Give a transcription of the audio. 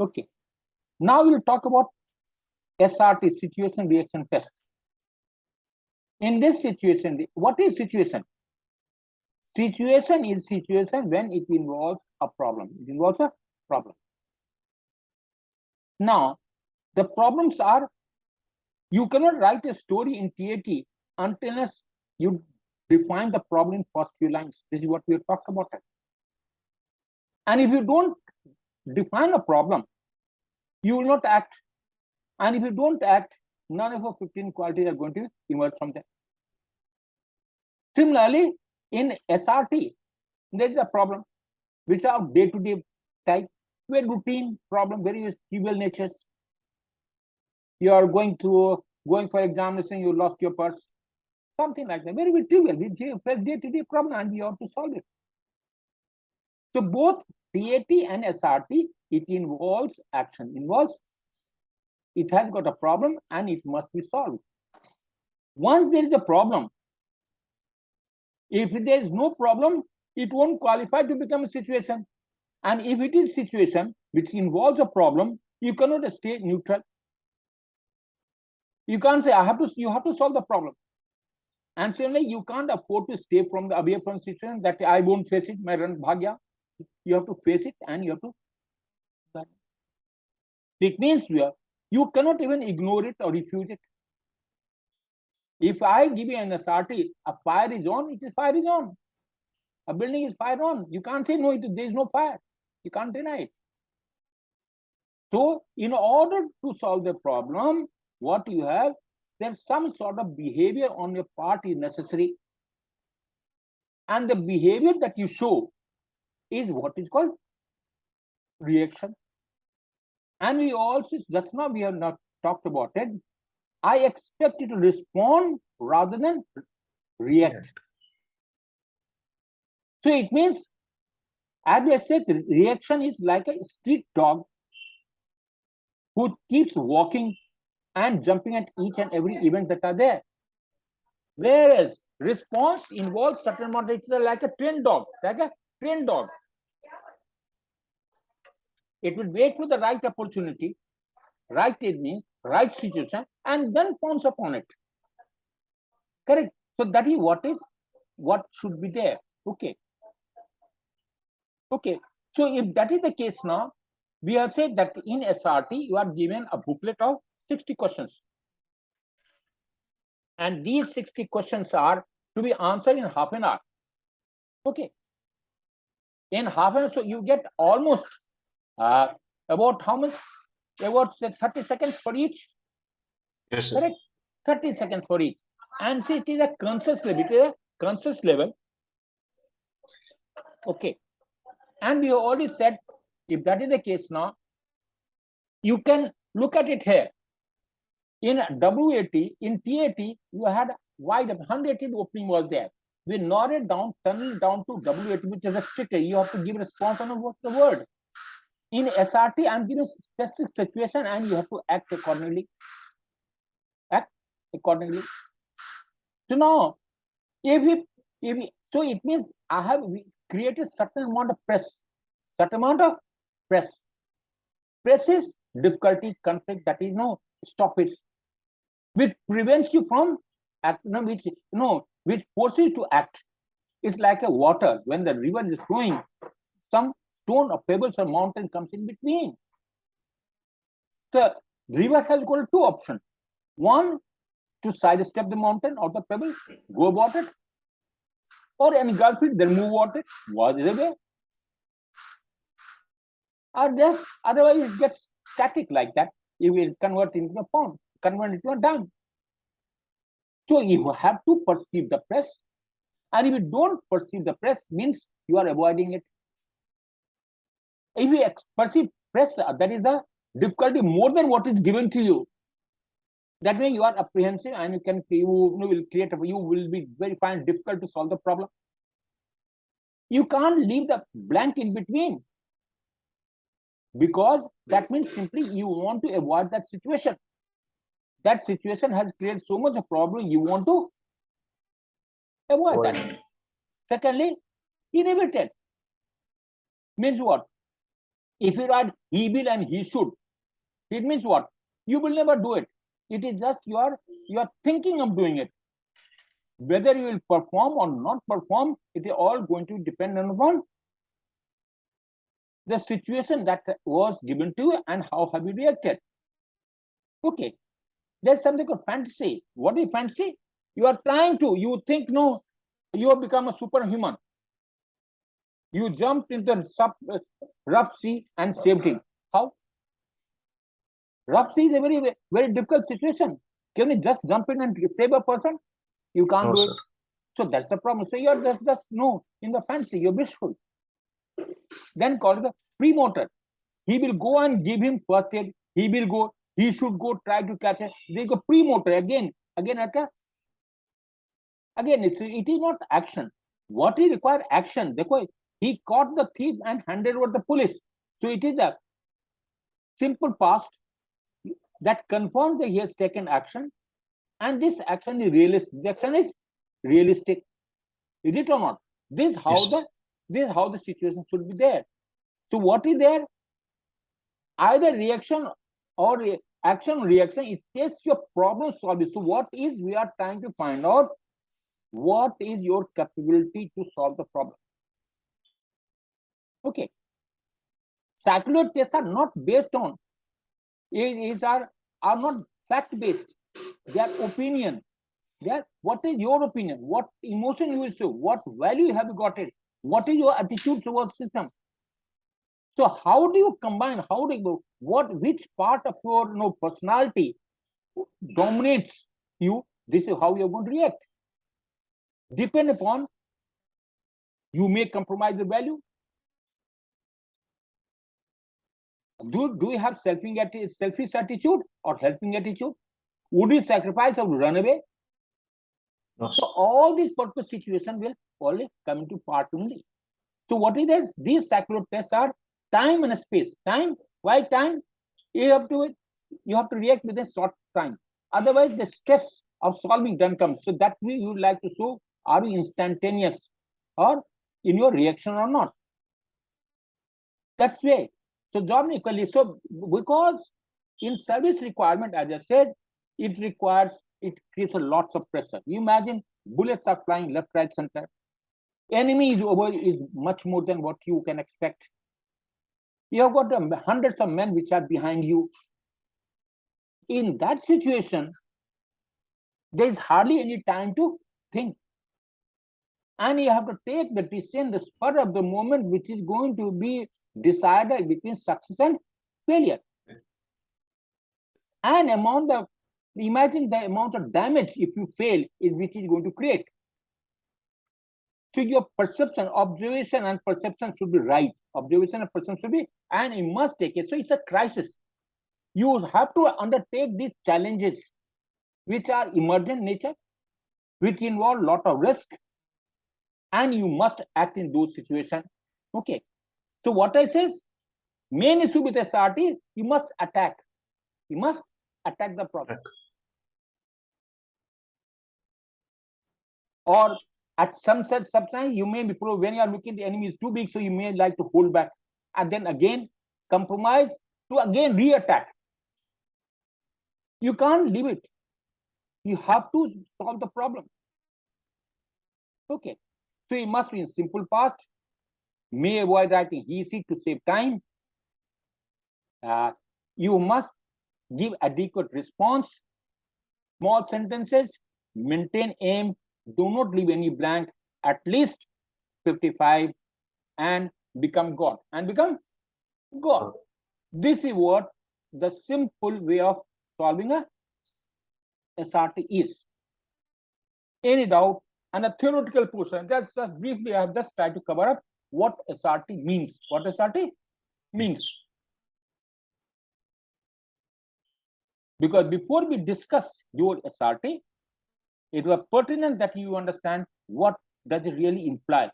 Okay. Now we'll talk about SRT, situation reaction test. In this situation, what is situation? Situation is situation when it involves a problem. It involves a problem. Now, the problems are, you cannot write a story in TAT unless you define the problem in first few lines. This is what we have talked about. And if you don't define a problem, you will not act. And if you don't act, none of the 15 qualities are going to emerge from that. Similarly, in SRT, there is a problem which are day-to-day type, very routine problem, very trivial natures. You are going for examination, you lost your purse, something like that, very, very trivial, day-to-day problem, and you have to solve it. So both TAT and SRT, it involves action, it has got a problem and it must be solved. Once there is a problem, if there is no problem, it won't qualify to become a situation. And if it is situation which involves a problem, you cannot stay neutral. You can't say, you have to solve the problem. And certainly you can't afford to stay away from the situation that I won't face it, my run bhagya. You have to face it and you have to. It means you cannot even ignore it or refuse it. If I give you an SRT, a fire is on, fire is on. A building is fire on. You can't say no, there is no fire. You can't deny it. So in order to solve the problem, what you have, there's some sort of behavior on your part is necessary. And the behavior that you show is what is called reaction. And we also, just now we have not talked about it, I expect you to respond rather than react. So it means, as I said, reaction is like a street dog who keeps walking and jumping at each and every event that are there. Whereas response involves certain amount, it's like a trained dog, It will wait for the right opportunity, right evening, right situation, and then pounce upon it. Correct? So that is what should be there. Okay. Okay. So if that is the case now, we have said that in SRT, you are given a booklet of 60 questions. And these 60 questions are to be answered in half an hour. Okay. In half an hour, so you get almost about how much? About 30 seconds for each. Yes, sir. Correct? 30 seconds for each. And see, it is a conscious level. It is a conscious level. Okay. And we have already said, if that is the case now, you can look at it here. In WAT, in TAT, you had wide 180 opening was there. We narrowed down, tunnel down to WAT, which is restricted. You have to give response on the word. In SRT, I'm giving a specific situation and you have to act accordingly. So now, so it means I have created certain amount of press. Press is difficulty, conflict, that is no stoppage, which prevents you from act, which forces you to act. It's like a water. When the river is flowing, some stone or pebbles or mountain comes in between. The river has got two options. One, to sidestep the mountain or the pebble, go about it, or engulf it, then move about it, was the way. Or just otherwise it gets static like that. You will convert into a pond, convert into a dam. So you have to perceive the press, and if you don't perceive the press, means you are avoiding it. If you perceive press, that is the difficulty more than what is given to you. That means you are apprehensive and you will be very find difficult to solve the problem. You can't leave the blank in between, because that means simply you want to avoid that situation. That situation has created so much a problem, you want to avoid that. Secondly, inhibited means what? If you write he will and he should, it means what? You will never do it. It is just you are thinking of doing it. Whether you will perform or not perform, it is all going to depend upon the situation that was given to you and how have you reacted. Okay, there's something called fantasy. What is fantasy? You are trying to, you think, no, you have become a superhuman. You jumped into the rough sea and saved him. How? Rough sea is a very, very difficult situation. Can you just jump in and save a person? You can't do it. So that's the problem. So you're just no, in the fancy, you're wishful. Then called the premotor. He will go and give him first aid. He will go, he should go try to catch it. They go premotor again at a, again, it is not action. What he requires action. He caught the thief and handed over the police. So it is a simple past that confirms that he has taken action, and this action is realistic. The action is realistic. Is it or not? This is how the situation should be there. So what is there? Either reaction or action reaction. It tests your problem solving. So what is we are trying to find out? What is your capability to solve the problem? Okay. Psychological tests are not based on, are not fact based. They are opinion. They are, what is your opinion? What emotion you will show? What value you have got it? What is your attitude towards system? So how do you combine? How do you go? Which part of your personality dominates you? This is how you're going to react. Depend upon, you may compromise the value. Do you have selfish attitude or helping attitude? Would you sacrifice or run away? No. So all these purpose situations will only come into part only. So what is this? These psychological tests are time and space. Time. Why time? You have to react within short time. Otherwise, the stress of solving done comes. So that way you would like to show, are you instantaneous or in your reaction or not? That's way. So job equally. So because in service requirement, as I said, it creates a lots of pressure. You imagine bullets are flying left, right, center. Enemy is much more than what you can expect. You have got hundreds of men which are behind you. In that situation, there is hardly any time to think. And you have to take the decision, the spur of the moment, which is going to be decided between success and failure. And imagine the amount of damage if you fail which is going to create. So your perception, observation and perception should be right. Observation and perception should be, and you must take it. So it's a crisis. You have to undertake these challenges which are emergent nature, which involve a lot of risk, and you must act in those situations. Okay. So what I say is, main issue with SRT, you must attack. You must attack the problem. Or at sometimes you may be when you are looking the enemy is too big, so you may like to hold back and then again compromise to again re-attack. You can't leave it. You have to solve the problem. Okay. So you must be in simple past. May avoid writing he, she to save time. You must give adequate response. Small sentences. Maintain aim. Do not leave any blank. At least 55 and become God. And become God. This is what the simple way of solving a SRT is. Any doubt? And a theoretical portion. That's just briefly, I have just tried to cover up what SRT means. What SRT means. Because before we discuss your SRT, it was pertinent that you understand what does it really imply.